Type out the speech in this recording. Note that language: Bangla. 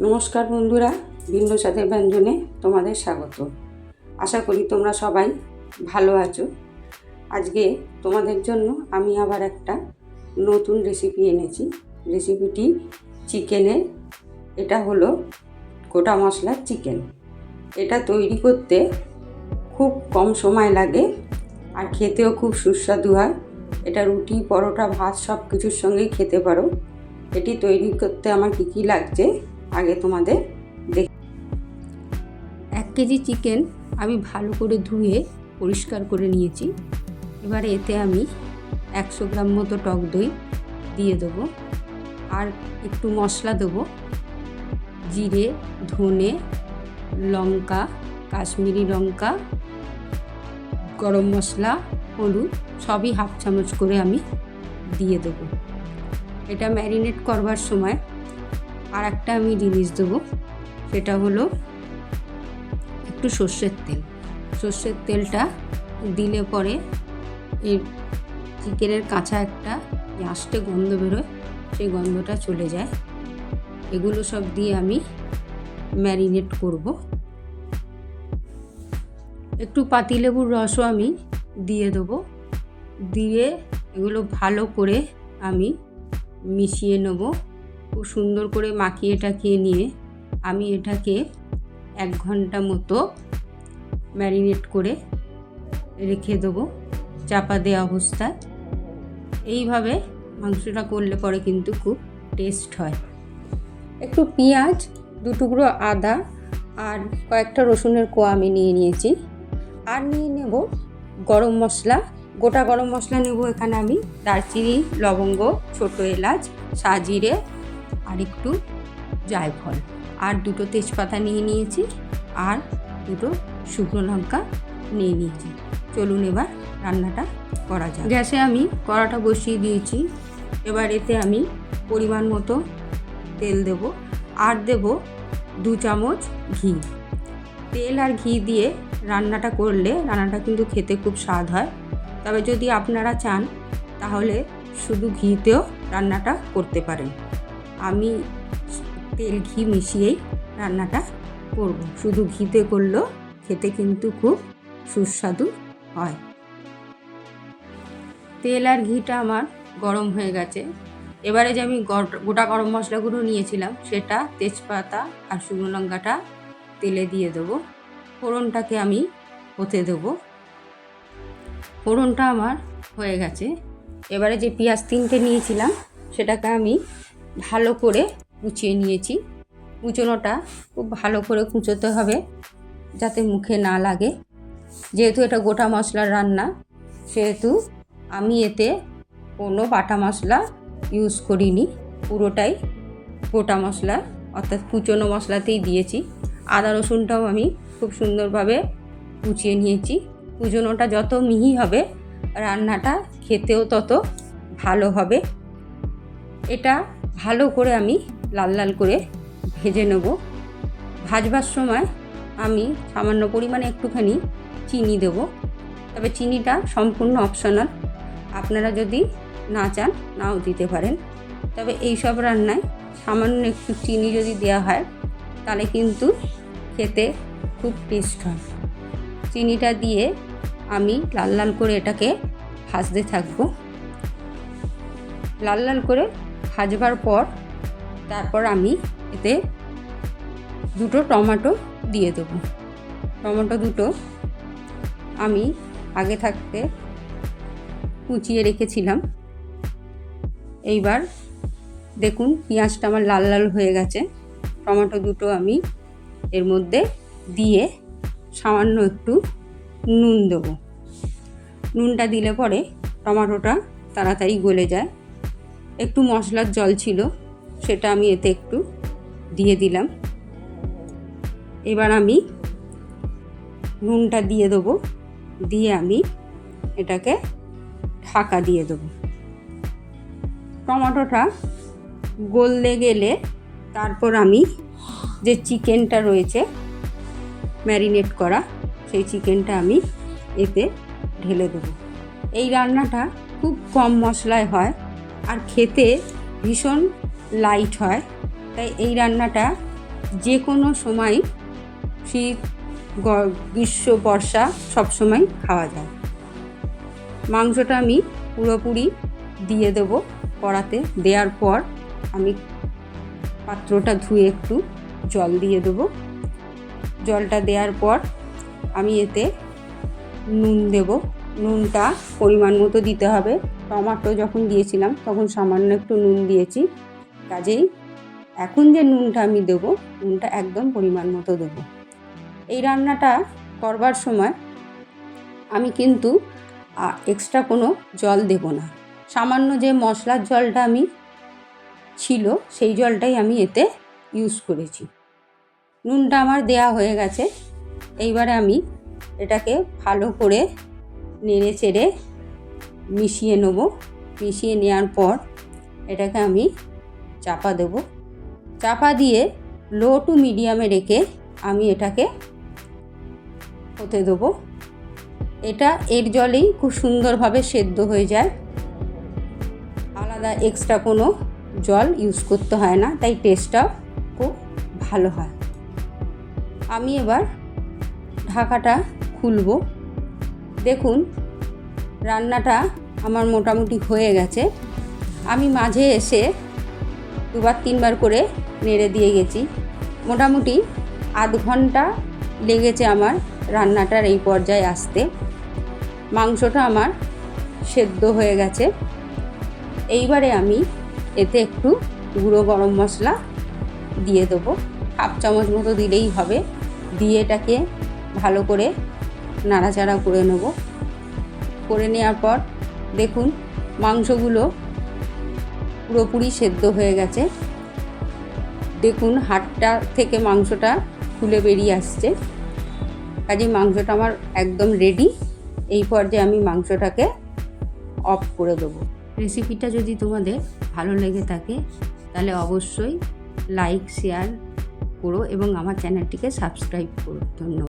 নমস্কার বন্ধুরা, ভিন্ন স্বাদের ব্যঞ্জনে তোমাদের স্বাগত। আশা করি তোমরা সবাই ভালো আছো। আজকে তোমাদের জন্য আমি আবার একটা নতুন রেসিপি এনেছি। রেসিপিটি চিকেনের। এটা হলো গোটা মশলার চিকেন। এটা তৈরি করতে খুব কম সময় লাগে আর খেতেও খুব সুস্বাদু হয়। এটা রুটি, পরোটা, ভাত সব কিছুর সঙ্গেই খেতে পারো। এটি তৈরি করতে আমার কী লাগছে আগে তোমাদের দেখ। 1 কেজি চিকেন আমি ভালো করে ধুয়ে পরিষ্কার করে নিয়েছি। এবারে এতে আমি 100 গ্রাম মতো টক দই দিয়ে দেবো আর একটু মশলা দেবো। জিরে, ধনে, লঙ্কা, কাশ্মীরি লঙ্কা, গরম মশলা, হলুদ সবই হাফ চামচ করে আমি দিয়ে দেবো। এটা ম্যারিনেট করবার সময় আর একটা আমি জিনিস দেবো, সেটা হলো একটু সর্ষের তেল। সর্ষের তেলটা দিলে পরে এই চিকেনের কাঁচা একটা আষ্টে গন্ধ বেরোয়, সেই গন্ধটা চলে যায়। এগুলো সব দিয়ে আমি ম্যারিনেট করব। একটু পাতিলেবুর রসও আমি দিয়ে দেবো। দিয়ে এগুলো ভালো করে আমি মিশিয়ে নেব। খুব সুন্দর করে মাখিয়ে টাকিয়ে নিয়ে আমি এটাকে 1 ঘন্টা মতো ম্যারিনেট করে রেখে দেবো চাপা দেওয়া অবস্থায়। এইভাবে মাংসটা করলে পরে কিন্তু খুব টেস্ট হয়। একটু পেঁয়াজ, 2 টুকরো আদা আর কয়েকটা রসুনের কোয়া আমি নিয়ে নিয়েছি। আর নিয়ে নেব গরম মশলা, গোটা গরম মশলা নেব। এখানে আমি দারচিনি, লবঙ্গ, ছোটো এলাচ, সাজিরে আর একটু জায়ফল আর 2টো তেজপাতা নিয়ে নিয়েছি আর 2টো শুকনো লঙ্কা নিয়ে নিয়েছি। চলুন এবার রান্নাটা করা যাক। গ্যাসে আমি কড়াটা বসিয়ে দিয়েছি। এবার এতে আমি পরিমাণ মতো তেল দেব আর দেব 2 চামচ ঘি। তেল আর ঘি দিয়ে রান্নাটা করলে রান্নাটা কিন্তু খেতে খুব স্বাদ হয়। তবে যদি আপনারা চান তাহলে শুধু ঘিতেও রান্নাটা করতে পারেন। আমি তেল ঘি মিশিয়েই রান্নাটা করব। শুধু ঘিতে করলেও খেতে কিন্তু খুব সুস্বাদু হয়। তেল আর ঘিটা আমার গরম হয়ে গেছে। এবারে যে আমি গোটা গরম মশলাগুলো নিয়েছিলাম সেটা, তেজপাতা আর শুকনো লঙ্কাটা তেলে দিয়ে দেবো। ফোড়নটাকে আমি হতে দেবো। ফোড়নটা আমার হয়ে গেছে। এবারে যে পেঁয়াজ 3টে নিয়েছিলাম সেটাকে আমি ভালো করে কুচিয়ে নিয়েছি। কুচোনোটা খুব ভালো করে কুচোতে হবে যাতে মুখে না লাগে। যেহেতু এটা গোটা মশলার রান্না সেহেতু আমি এতে কোনো বাটা মশলা ইউজ করিনি, পুরোটাই গোটা মশলা অর্থাৎ কুচোনো মশলাতেই দিয়েছি। আদা রসুনটাও আমি খুব সুন্দরভাবে কুচিয়ে নিয়েছি। কুচোনোটা যত মিহি হবে রান্নাটা খেতেও তত ভালো হবে। এটা ভালো করে আমি লাল লাল করে ভেজে নেব। ভাজবার সময় আমি সামান্য পরিমাণে একটুখানি চিনি দেব। তবে চিনিটা সম্পূর্ণ অপশনাল, আপনারা যদি না চান নাও দিতে পারেন। তবে এই সব রান্নায় সামান্য একটু চিনি যদি দেওয়া হয় তাহলে কিন্তু খেতে খুব টেস্ট হয়। চিনিটা দিয়ে আমি লাল লাল করে এটাকে ভাজতে থাকবো। লাল লাল করে ভাজবার পর তারপর আমি এতে 2টো টমেটো দিয়ে দেবো। টমেটো 2টো আমি আগে থাকতে কুচিয়ে রেখেছিলাম। এইবার দেখুন পেঁয়াজটা আমার লাল লাল হয়ে গেছে। টমেটো 2টো আমি এর মধ্যে দিয়ে সামান্য একটু নুন দেবো। নুনটা দিলে পরে টমেটোটা তাড়াতাড়ি গলে যায়। একটু মশলার জল ছিল সেটা আমি এতে একটু দিয়ে দিলাম। এবার আমি নুনটা দিয়ে দেবো, দিয়ে আমি এটাকে ঢাকা দিয়ে দেবো। টমেটোটা গলে গেলে তারপর আমি যে চিকেনটা রয়েছে ম্যারিনেট করা সেই চিকেনটা আমি এতে ঢেলে দেবো। এই রান্নাটা খুব কম মশলায় হয় আর খেতে ভীষণ লাইট হয়। তাই এই রান্নাটা যে কোনো সময়, শীত গ্রীষ্ম বর্ষা সব সময় খাওয়া যায়। মাংসটা আমি পুরোপুরি দিয়ে দেবো কড়াতে। দেওয়ার পর আমি পাত্রটা ধুয়ে একটু জল দিয়ে দেবো। জলটা দেওয়ার পর আমি এতে নুন দেব। নুনটা পরিমাণ মতো দিতে হবে। টমেটো যখন দিয়েছিলাম তখন সামান্য একটু নুন দিয়েছি, কাজেই এখন যে নুনটা আমি দেবো, নুনটা একদম পরিমাণ মতো দেবো। এই রান্নাটা করবার সময় আমি কিন্তু এক্সট্রা কোনো জল দেব না। সামান্য যে মশলার জলটা আমি ছিল সেই জলটাই আমি এতে ইউজ করেছি। নুনটা আমার দেয়া হয়ে গেছে। এইবারে আমি এটাকে ভালো করে নেড়ে চেড়ে মিশিয়ে নেব। মিশিয়ে নেওয়ার পর এটাকে আমি চাপা দেব। চাপা দিয়ে লো টু মিডিয়ামে রেখে আমি এটাকে হতে দেবো। এটা এর জলেই খুব সুন্দরভাবে সেদ্ধ হয়ে যায়, আলাদা এক্সট্রা কোনো জল ইউজ করতে হয় না, তাই টেস্টটাও খুব ভালো হয়। আমি এবার ঢাকাটা খুলব। দেখুন রান্নাটা আমার মোটামুটি হয়ে গেছে। আমি মাঝে এসে 2-3বার করে নেড়ে দিয়ে গেছি। মোটামুটি আধ ঘন্টা লেগেছে আমার রান্নাটার এই পর্যায়ে আসতে। মাংসটা আমার সেদ্ধ হয়ে গেছে। এইবারে আমি এতে একটু গুঁড়ো গরম মশলা দিয়ে দেবো। 1/2 চামচ মতো দিলেই হবে। দিয়ে এটাকে ভালো করে নাড়াচাড়া করে নেব। করে নেওয়ার পর দেখুন মাংসগুলো পুরোপুরি সেদ্ধ হয়ে গেছে। দেখুন হাড়টা থেকে মাংসটা খুলে বেরিয়ে আসছে। কাজেই মাংসটা আমার একদম রেডি। এই পর্যায়ে আমি মাংসটাকে অফ করে দেবো। রেসিপিটা যদি তোমাদের ভালো লেগে থাকে তাহলে অবশ্যই লাইক শেয়ার করো এবং আমার চ্যানেলটিকে সাবস্ক্রাইব করো। ধন্যবাদ।